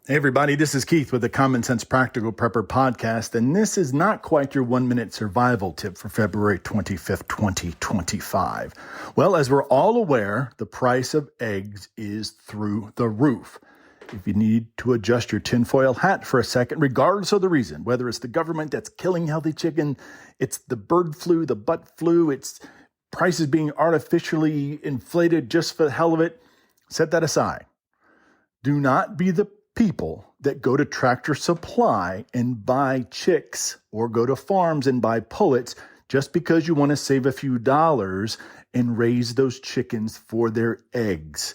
Hey everybody, this is Keith with the Common Sense Practical Prepper podcast, and this is not quite your 1-minute survival tip for February 25th, 2025. Well, as we're all aware, the price of eggs is through the roof. If you need to adjust your tinfoil hat for a second, regardless of the reason, whether it's the government that's killing healthy chicken, it's the bird flu, the butt flu, it's prices being artificially inflated just for the hell of it, set that aside. Do not be the people that go to Tractor Supply and buy chicks or go to farms and buy pullets just because you want to save a few dollars and raise those chickens for their eggs.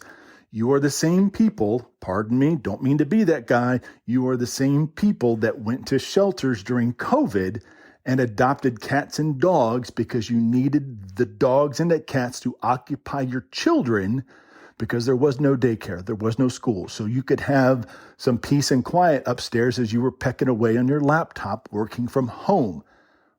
You are the same people, pardon me, don't mean to be that guy, you are the same people that went to shelters during COVID and adopted cats and dogs because you needed the dogs and the cats to occupy your children because there was no daycare, there was no school. So you could have some peace and quiet upstairs as you were pecking away on your laptop working from home.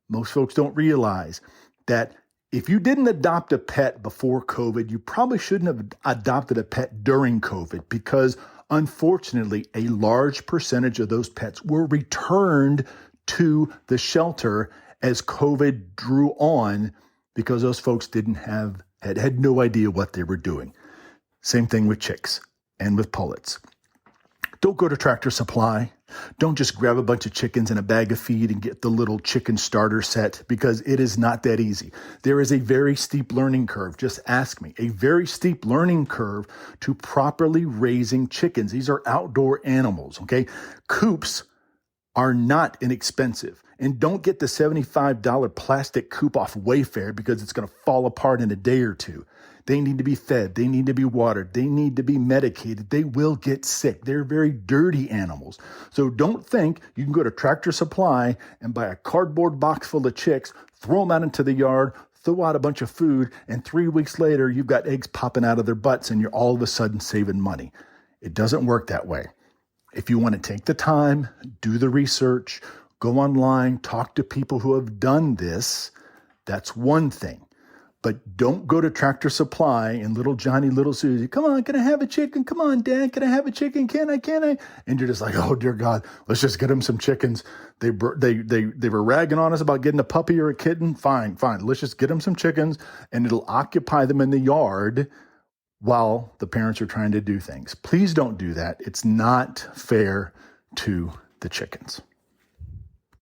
Most folks don't realize that if you didn't adopt a pet before COVID, you probably shouldn't have adopted a pet during COVID because unfortunately, a large percentage of those pets were returned to the shelter as COVID drew on because those folks had no idea what they were doing. Same thing with chicks and with pullets. Don't go to Tractor Supply. Don't just grab a bunch of chickens and a bag of feed and get the little chicken starter set because it is not that easy. There is a very steep learning curve. Just ask me. A very steep learning curve to properly raising chickens. These are outdoor animals, okay? Coops are not inexpensive. And don't get the $75 plastic coop off Wayfair because it's going to fall apart in a day or two. They need to be fed. They need to be watered. They need to be medicated. They will get sick. They're very dirty animals. So don't think you can go to Tractor Supply and buy a cardboard box full of chicks, throw them out into the yard, throw out a bunch of food, and 3 weeks later, you've got eggs popping out of their butts and you're all of a sudden saving money. It doesn't work that way. If you want to take the time, do the research, go online, talk to people who have done this, that's one thing. But don't go to Tractor Supply and little Johnny, little Susie, come on, can I have a chicken? Come on, Dad, can I have a chicken? Can I? And you're just like, oh, dear God, let's just get them some chickens. They were ragging on us about getting a puppy or a kitten. Fine. Let's just get them some chickens and it'll occupy them in the yard while the parents are trying to do things. Please don't do that. It's not fair to the chickens.